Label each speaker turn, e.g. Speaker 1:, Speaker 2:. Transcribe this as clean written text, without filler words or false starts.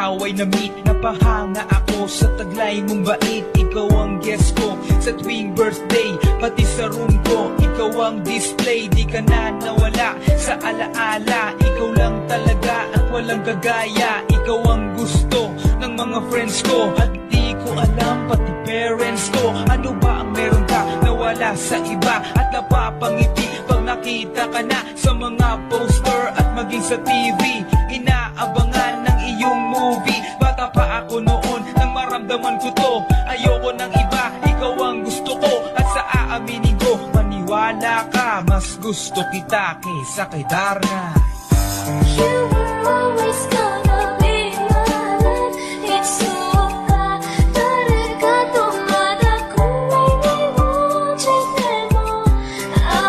Speaker 1: ikaw ay na-meet. Napahanga ako sa taglay mong bait. Ikaw ang guest ko sa tuwing birthday, pati sa room ko. Ikaw ang display, di ka na nawala sa alaala. Ikaw lang talaga at walang kagaya. Ikaw ang gusto ng mga friends ko, at di ko alam pati parents ko. Ano ba ang meron ka na wala sa iba, at napapangiti pag nakita ka na sa mga poster at maging sa TV. Inaabangan ng iyong movie. Bata pa ako noon nang maramdaman ko to. Ayoko ng iba, ikaw ang gusto ko. At sa aaminin ko, maniwala ka, mas gusto kita kaysa kay Darna.
Speaker 2: You were always gone.